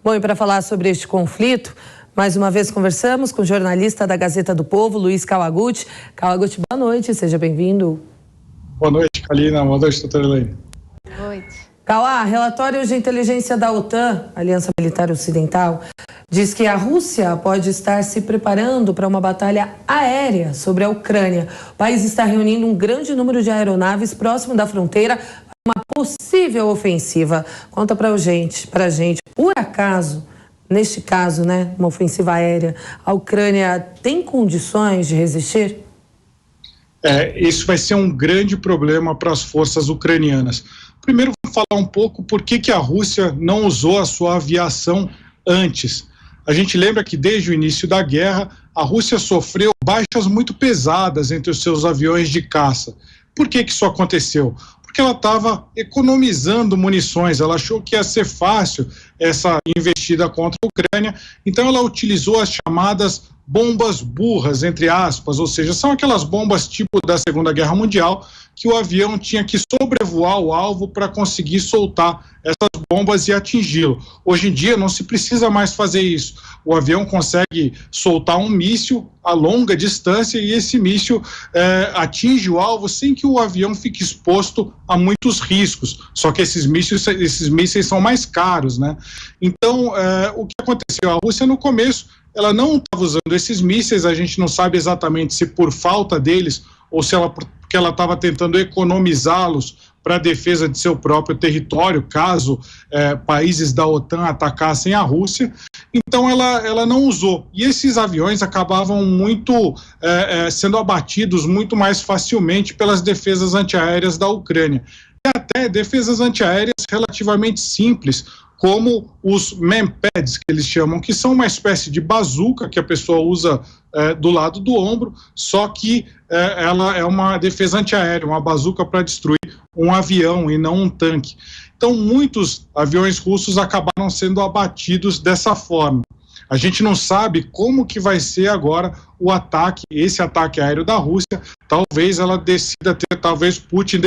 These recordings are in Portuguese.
Bom, e para falar sobre este conflito, mais uma vez conversamos com o jornalista da Gazeta do Povo, Luiz Kawaguchi. Kawaguchi, boa noite, seja bem-vindo. Boa noite, Kalina. Boa noite, doutora Elaine. Boa noite. Kawa, relatório de inteligência da OTAN, Aliança Militar Ocidental, diz que a Rússia pode estar se preparando para uma batalha aérea sobre a Ucrânia. O país está reunindo um grande número de aeronaves próximo da fronteira para uma possível ofensiva. Conta para gente, por acaso, neste caso, uma ofensiva aérea, a Ucrânia tem condições de resistir? Isso vai ser um grande problema para as forças ucranianas. Primeiro, vamos falar um pouco por que a Rússia não usou a sua aviação antes. A gente lembra que desde o início da guerra, a Rússia sofreu baixas muito pesadas entre os seus aviões de caça. Por que isso aconteceu? Porque ela estava economizando munições, ela achou que ia ser fácil essa investida contra a Ucrânia, então ela utilizou as chamadas bombas burras, entre aspas, ou seja, são aquelas bombas tipo da Segunda Guerra Mundial, que o avião tinha que sobrevoar o alvo para conseguir soltar essas bombas e atingi-lo. Hoje em dia não se precisa mais fazer isso. O avião consegue soltar um míssil a longa distância e esse míssil atinge o alvo sem que o avião fique exposto a muitos riscos. Só que esses mísseis são mais caros, né? Então, o que aconteceu? A Rússia, no começo, ela não estava usando esses mísseis, a gente não sabe exatamente se por falta deles ou se porque ela estava tentando economizá-los para a defesa de seu próprio território, caso países da OTAN atacassem a Rússia. Então ela não usou. E esses aviões acabavam sendo abatidos muito mais facilmente pelas defesas antiaéreas da Ucrânia. E até defesas antiaéreas relativamente simples, como os manpads, que eles chamam, que são uma espécie de bazuca que a pessoa usa do lado do ombro, só que ela é uma defesa antiaérea, uma bazuca para destruir um avião e não um tanque. Então, muitos aviões russos acabaram sendo abatidos dessa forma. A gente não sabe como que vai ser agora esse ataque aéreo da Rússia. Talvez talvez Putin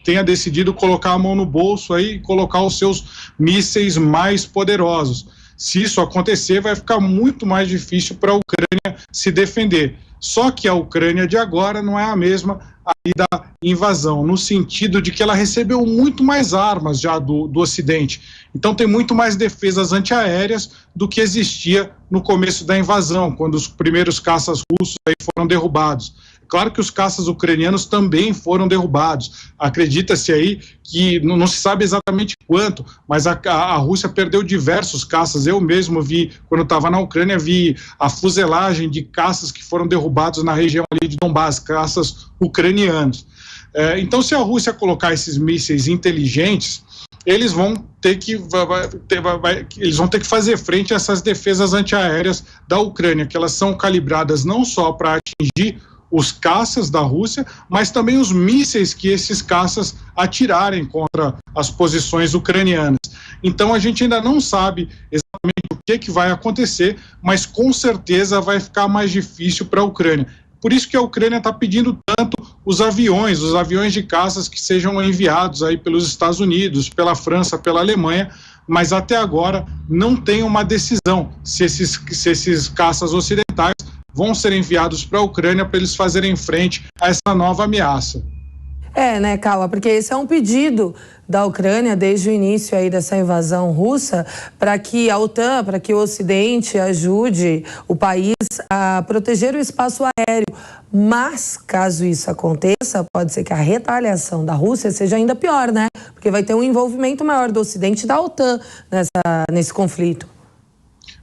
tenha decidido colocar a mão no bolso aí e colocar os seus mísseis mais poderosos. Se isso acontecer, vai ficar muito mais difícil para a Ucrânia se defender. Só que a Ucrânia de agora não é a mesma aí da invasão, no sentido de que ela recebeu muito mais armas já do Ocidente. Então tem muito mais defesas antiaéreas do que existia no começo da invasão, quando os primeiros caças russos aí foram derrubados. Claro que os caças ucranianos também foram derrubados. Acredita-se aí que não se sabe exatamente quanto, mas a Rússia perdeu diversos caças. Eu mesmo vi, quando estava na Ucrânia, vi a fuselagem de caças que foram derrubados na região ali de Donbás, caças ucranianos. Então, se a Rússia colocar esses mísseis inteligentes, eles vão ter que fazer frente a essas defesas antiaéreas da Ucrânia, que elas são calibradas não só para atingir os caças da Rússia, mas também os mísseis que esses caças atirarem contra as posições ucranianas. Então a gente ainda não sabe exatamente o que vai acontecer, mas com certeza vai ficar mais difícil para a Ucrânia. Por isso que a Ucrânia está pedindo tanto os aviões de caças que sejam enviados aí pelos Estados Unidos, pela França, pela Alemanha, mas até agora não tem uma decisão se esses caças ocidentais vão ser enviados para a Ucrânia para eles fazerem frente a essa nova ameaça. Kawa, porque esse é um pedido da Ucrânia desde o início aí dessa invasão russa, para que a OTAN, para que o Ocidente ajude o país a proteger o espaço aéreo. Mas, caso isso aconteça, pode ser que a retaliação da Rússia seja ainda pior, Porque vai ter um envolvimento maior do Ocidente e da OTAN nesse conflito.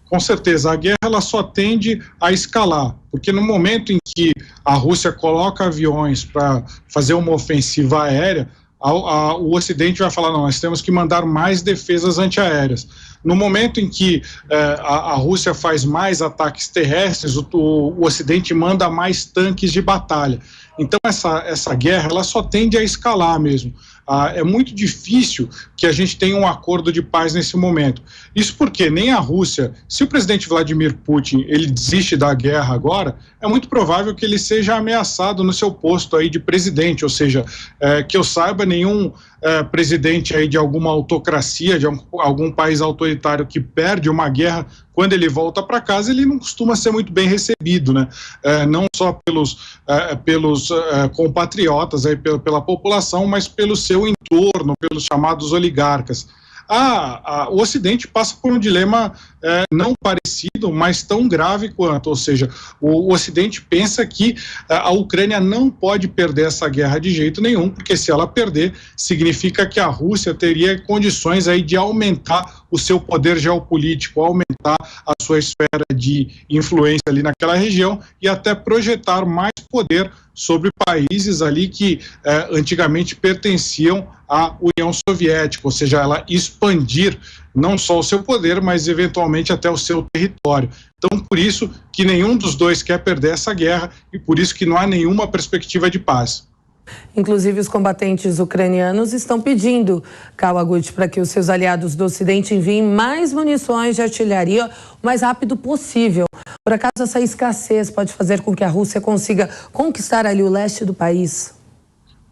Com certeza, a guerra ela só tende a escalar, porque no momento em que a Rússia coloca aviões para fazer uma ofensiva aérea, o Ocidente vai falar, não, nós temos que mandar mais defesas antiaéreas. No momento em que a Rússia faz mais ataques terrestres, o Ocidente manda mais tanques de batalha. Então essa guerra ela só tende a escalar mesmo. É muito difícil que a gente tenha um acordo de paz nesse momento. Isso porque nem a Rússia, se o presidente Vladimir Putin ele desiste da guerra agora, é muito provável que ele seja ameaçado no seu posto aí de presidente, ou seja, que eu saiba, nenhum presidente aí de alguma autocracia, de algum país autoritário que perde uma guerra, quando ele volta para casa, ele não costuma ser muito bem recebido, né? Não só pelos compatriotas, aí, pela população, mas pelo seu entorno, pelos chamados oligarcas. O Ocidente passa por um dilema não parecido, mas tão grave quanto, ou seja, o Ocidente pensa que a Ucrânia não pode perder essa guerra de jeito nenhum, porque se ela perder, significa que a Rússia teria condições aí de aumentar o seu poder geopolítico, aumentar a sua esfera de influência ali naquela região e até projetar mais poder sobre países ali que antigamente pertenciam à União Soviética, ou seja, ela expandir não só o seu poder, mas eventualmente até o seu território. Então, por isso que nenhum dos dois quer perder essa guerra e por isso que não há nenhuma perspectiva de paz. Inclusive, os combatentes ucranianos estão pedindo, Kawaguchi, para que os seus aliados do Ocidente enviem mais munições de artilharia o mais rápido possível. Por acaso, essa escassez pode fazer com que a Rússia consiga conquistar ali o leste do país?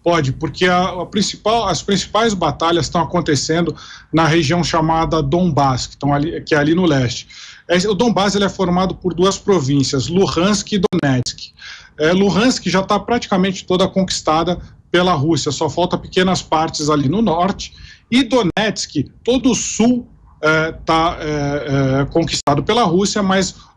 Pode, porque as principais batalhas estão acontecendo na região chamada Donbás, que é ali no leste. O Donbás ele é formado por duas províncias, Luhansk e Donetsk. Luhansk já está praticamente toda conquistada pela Rússia, só falta pequenas partes ali no norte, e Donetsk, todo o sul está conquistado pela Rússia, mas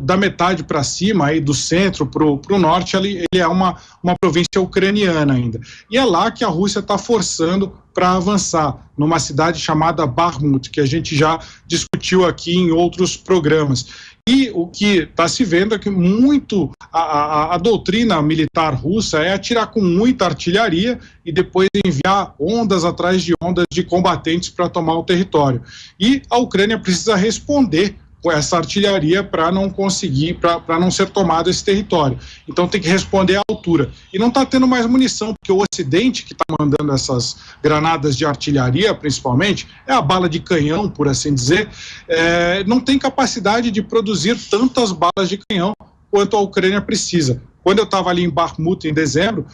da metade para cima, aí do centro para o norte, ele é uma província ucraniana ainda. E é lá que a Rússia está forçando para avançar, numa cidade chamada Bakhmut, que a gente já discutiu aqui em outros programas. E o que está se vendo é que a doutrina militar russa é atirar com muita artilharia e depois enviar ondas atrás de ondas de combatentes para tomar o território. E a Ucrânia precisa responder com essa artilharia para não ser tomado esse território. Então tem que responder à altura. E não está tendo mais munição, porque o Ocidente, que está mandando essas granadas de artilharia, principalmente, é a bala de canhão, por assim dizer, não tem capacidade de produzir tantas balas de canhão quanto a Ucrânia precisa. Quando eu estava ali em Bakhmut em dezembro,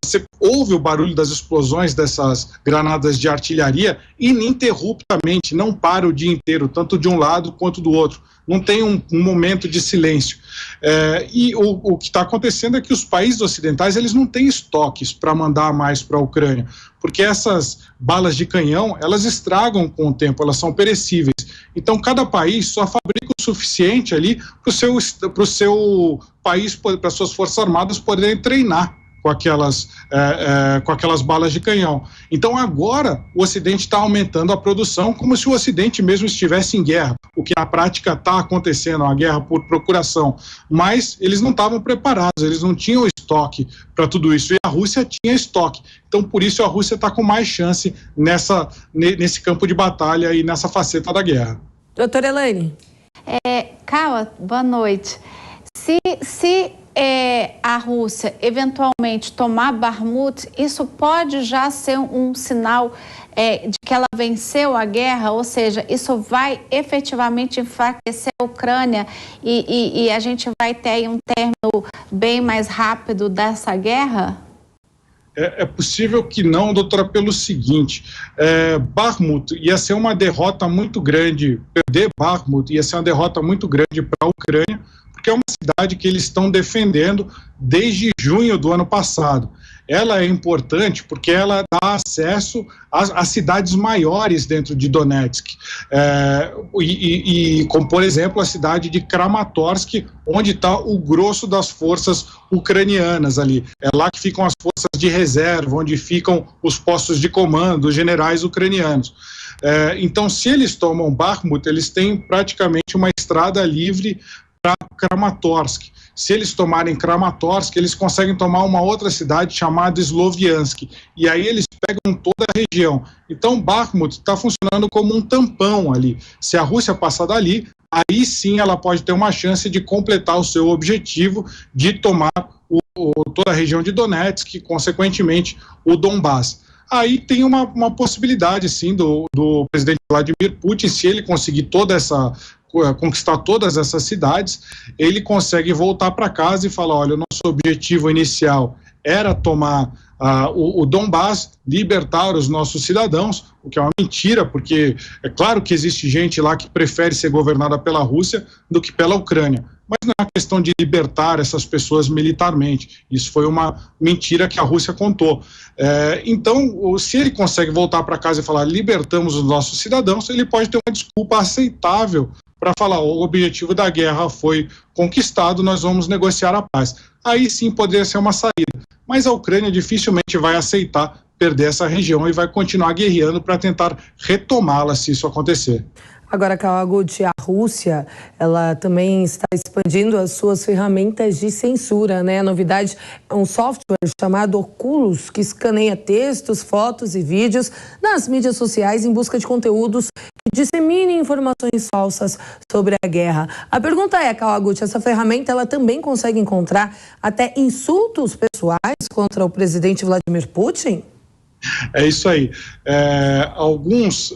você ouve o barulho das explosões dessas granadas de artilharia ininterruptamente, não para o dia inteiro, tanto de um lado quanto do outro. Não tem um momento de silêncio. E o que está acontecendo é que os países ocidentais eles não têm estoques para mandar mais para a Ucrânia, porque essas balas de canhão, elas estragam com o tempo, elas são perecíveis. Então, cada país só fabrica o suficiente ali para o seu país, para as suas forças armadas poderem treinar com aquelas balas de canhão. Então, agora, o Ocidente está aumentando a produção como se o Ocidente mesmo estivesse em guerra, o que na prática está acontecendo, uma guerra por procuração. Mas eles não estavam preparados, eles não tinham estoque para tudo isso, e a Rússia tinha estoque. Então, por isso, a Rússia está com mais chance nesse campo de batalha e nessa faceta da guerra. Doutora Elaine. Kawa, boa noite. Se a Rússia eventualmente tomar Bakhmut, isso pode já ser um sinal de que ela venceu a guerra, ou seja, isso vai efetivamente enfraquecer a Ucrânia e a gente vai ter aí um término bem mais rápido dessa guerra? É possível que não, doutora, pelo seguinte, Bakhmut ia ser uma derrota muito grande, perder Bakhmut ia ser uma derrota muito grande para a Ucrânia, porque é uma cidade que eles estão defendendo desde junho do ano passado. Ela é importante porque ela dá acesso às cidades maiores dentro de Donetsk, como, por exemplo, a cidade de Kramatorsk, onde está o grosso das forças ucranianas ali. É lá que ficam as forças de reserva, onde ficam os postos de comando, os generais ucranianos. Então, se eles tomam Bakhmut, eles têm praticamente uma estrada livre para Kramatorsk. Se eles tomarem Kramatorsk, eles conseguem tomar uma outra cidade chamada Sloviansk, e aí eles pegam toda a região. Então, Bakhmut está funcionando como um tampão ali. Se a Rússia passar dali, aí sim ela pode ter uma chance de completar o seu objetivo de tomar toda a região de Donetsk e, consequentemente, o Donbás. Aí tem uma possibilidade, sim, do presidente Vladimir Putin, se ele conseguir conquistar todas essas cidades, ele consegue voltar para casa e falar, olha, o nosso objetivo inicial era tomar o Donbás, libertar os nossos cidadãos, o que é uma mentira, porque é claro que existe gente lá que prefere ser governada pela Rússia do que pela Ucrânia, mas não é uma questão de libertar essas pessoas militarmente. Isso foi uma mentira que a Rússia contou. Então, se ele consegue voltar para casa e falar libertamos os nossos cidadãos, ele pode ter uma desculpa aceitável para falar o objetivo da guerra foi conquistado, nós vamos negociar a paz. Aí sim poderia ser uma saída, mas a Ucrânia dificilmente vai aceitar perder essa região e vai continuar guerreando para tentar retomá-la se isso acontecer. Agora, Kawaguchi, a Rússia, ela também está expandindo as suas ferramentas de censura, né? A novidade é um software chamado Oculus, que escaneia textos, fotos e vídeos nas mídias sociais em busca de conteúdos que disseminem informações falsas sobre a guerra. A pergunta é, Kawaguchi, essa ferramenta ela também consegue encontrar até insultos pessoais contra o presidente Vladimir Putin? É isso aí. Alguns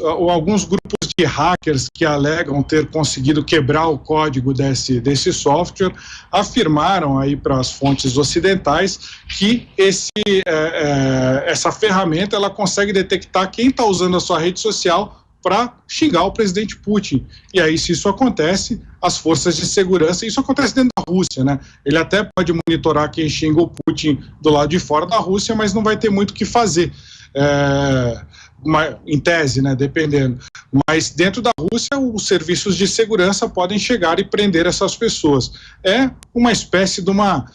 grupos de hackers que alegam ter conseguido quebrar o código desse software afirmaram aí para as fontes ocidentais que essa ferramenta ela consegue detectar quem está usando a sua rede social para xingar o presidente Putin. E aí, se isso acontece, as forças de segurança, isso acontece dentro da Rússia, né? Ele até pode monitorar quem xinga o Putin do lado de fora da Rússia, mas não vai ter muito o que fazer. Em tese, né, dependendo. Mas dentro da Rússia, os serviços de segurança podem chegar e prender essas pessoas. É uma espécie de uma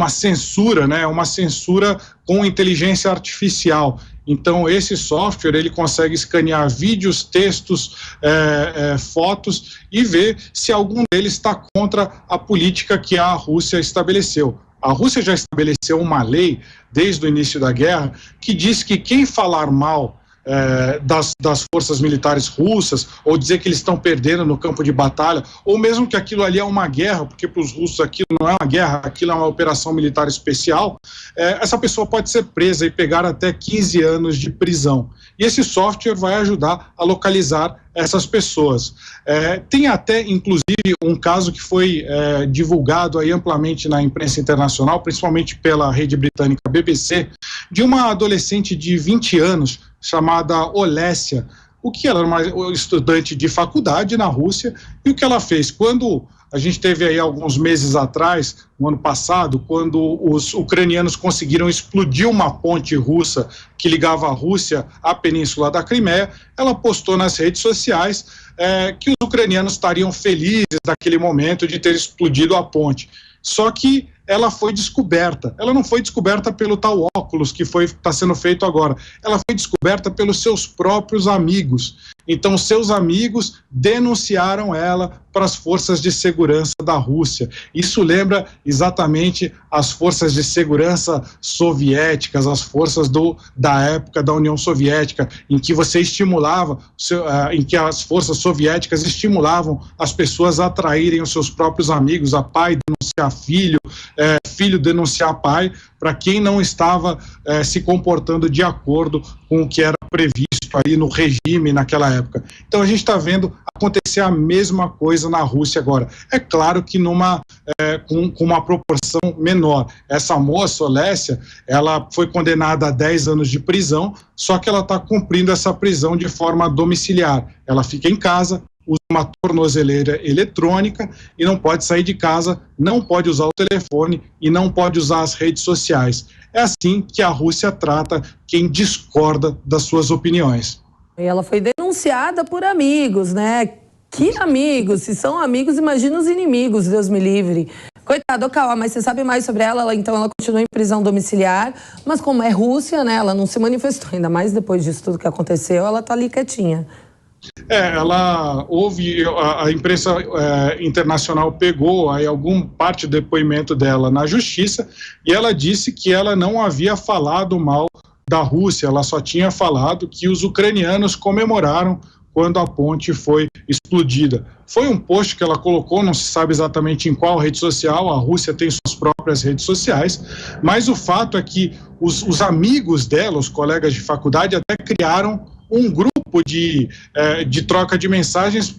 censura, né, uma censura com inteligência artificial. Então, esse software, ele consegue escanear vídeos, textos, fotos e ver se algum deles está contra a política que a Rússia estabeleceu. A Rússia já estabeleceu uma lei, desde o início da guerra, que diz que quem falar mal das forças militares russas, ou dizer que eles estão perdendo no campo de batalha, ou mesmo que aquilo ali é uma guerra, porque para os russos aquilo não é uma guerra, aquilo é uma operação militar especial, essa pessoa pode ser presa e pegar até 15 anos de prisão. E esse software vai ajudar a localizar essas pessoas. Tem até, inclusive, um caso que foi divulgado aí amplamente na imprensa internacional, principalmente pela rede britânica BBC, de uma adolescente de 20 anos, chamada Olesya, o que ela era uma estudante de faculdade na Rússia, e o que ela fez? Quando a gente teve aí alguns meses atrás, no ano passado, quando os ucranianos conseguiram explodir uma ponte russa que ligava a Rússia à Península da Crimeia, ela postou nas redes sociais que os ucranianos estariam felizes naquele momento de ter explodido a ponte. Só que ela foi descoberta. Ela não foi descoberta pelo tal óculos que está sendo feito agora. Ela foi descoberta pelos seus próprios amigos. Então, seus amigos denunciaram ela para as forças de segurança da Rússia. Isso lembra exatamente as forças de segurança soviéticas, as forças da época da União Soviética, em que você estimulava, em que as forças soviéticas estimulavam as pessoas a atraírem os seus próprios amigos, a pai denunciar filho, filho denunciar pai, para quem não estava se comportando de acordo com o que era previsto aí no regime naquela época. Então a gente está vendo acontecer a mesma coisa na Rússia agora. É claro que com uma proporção menor. Essa moça, Olesya, ela foi condenada a 10 anos de prisão, só que ela está cumprindo essa prisão de forma domiciliar. Ela fica em casa, usa uma tornozeleira eletrônica e não pode sair de casa, não pode usar o telefone e não pode usar as redes sociais. É assim que a Rússia trata quem discorda das suas opiniões. E ela foi denunciada por amigos, né? Que amigos? Se são amigos, imagina os inimigos, Deus me livre. Coitado, Kawa, mas você sabe mais sobre ela? Então ela continua em prisão domiciliar, mas como é Rússia, né? Ela não se manifestou, ainda mais depois disso tudo que aconteceu, ela tá ali quietinha. A imprensa internacional pegou aí parte do depoimento dela na justiça e ela disse que ela não havia falado mal da Rússia, ela só tinha falado que os ucranianos comemoraram quando a ponte foi explodida. Foi um post que ela colocou, não se sabe exatamente em qual rede social, a Rússia tem suas próprias redes sociais, mas o fato é que os amigos dela, os colegas de faculdade, até criaram um grupo de troca de mensagens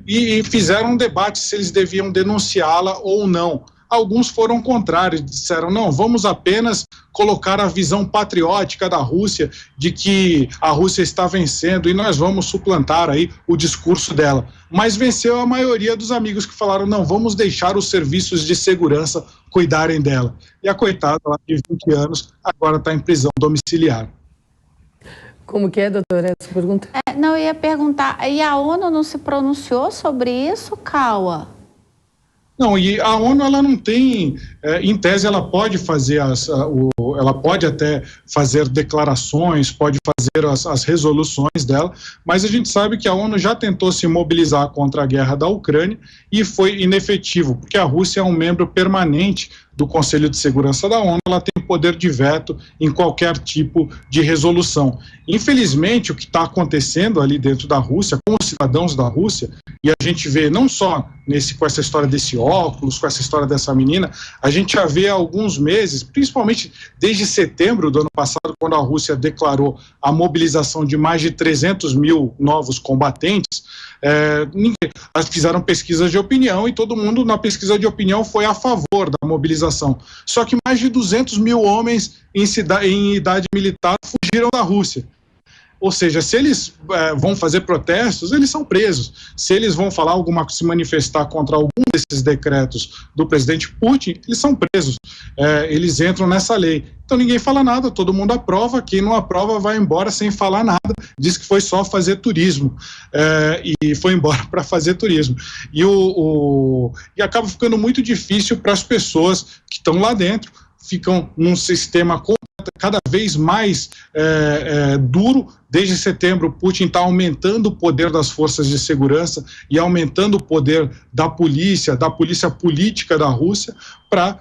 e fizeram um debate se eles deviam denunciá-la ou não. Alguns foram contrários, disseram, não, vamos apenas colocar a visão patriótica da Rússia, de que a Rússia está vencendo e nós vamos suplantar aí o discurso dela. Mas venceu a maioria dos amigos que falaram, não, vamos deixar os serviços de segurança cuidarem dela. E a coitada lá de 20 anos agora está em prisão domiciliar. Como que é, doutora, essa pergunta? Não, eu ia perguntar, e a ONU não se pronunciou sobre isso, Cauã? Não, e a ONU, ela não tem, em tese, ela pode fazer, ela pode até fazer declarações, pode fazer as resoluções dela, mas a gente sabe que a ONU já tentou se mobilizar contra a guerra da Ucrânia e foi inefetivo, porque a Rússia é um membro permanente do Conselho de Segurança da ONU, ela tem poder de veto em qualquer tipo de resolução. Infelizmente, o que está acontecendo ali dentro da Rússia, com os cidadãos da Rússia, e a gente vê não só com essa história desse óculos, com essa história dessa menina, a gente já vê há alguns meses, principalmente desde setembro do ano passado, quando a Rússia declarou a mobilização de mais de 300 mil novos combatentes, fizeram pesquisas de opinião e todo mundo na pesquisa de opinião foi a favor da mobilização. Só que mais de 200 mil homens em idade militar fugiram da Rússia. Ou seja, se eles vão fazer protestos, eles são presos. Se eles vão se manifestar contra algum desses decretos do presidente Putin, eles são presos. Eles entram nessa lei. Então ninguém fala nada, todo mundo aprova, quem não aprova vai embora sem falar nada, diz que foi só fazer turismo, e foi embora para fazer turismo. E acaba ficando muito difícil para as pessoas que estão lá dentro, ficam num sistema cada vez mais duro. Desde setembro, Putin está aumentando o poder das forças de segurança e aumentando o poder da polícia política da Rússia para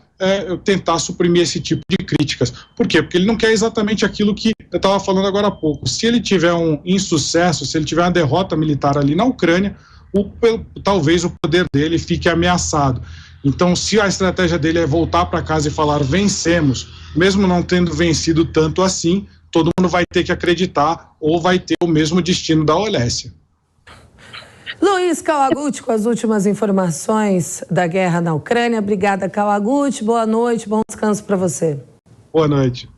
tentar suprimir esse tipo de críticas. Por quê? Porque ele não quer exatamente aquilo que eu estava falando agora há pouco. Se ele tiver um insucesso, se ele tiver uma derrota militar ali na Ucrânia, talvez o poder dele fique ameaçado. Então, se a estratégia dele é voltar para casa e falar vencemos, mesmo não tendo vencido tanto assim, todo mundo vai ter que acreditar ou vai ter o mesmo destino da Olesya. Luiz Kawaguchi com as últimas informações da guerra na Ucrânia. Obrigada, Kawaguchi. Boa noite, bom descanso para você. Boa noite.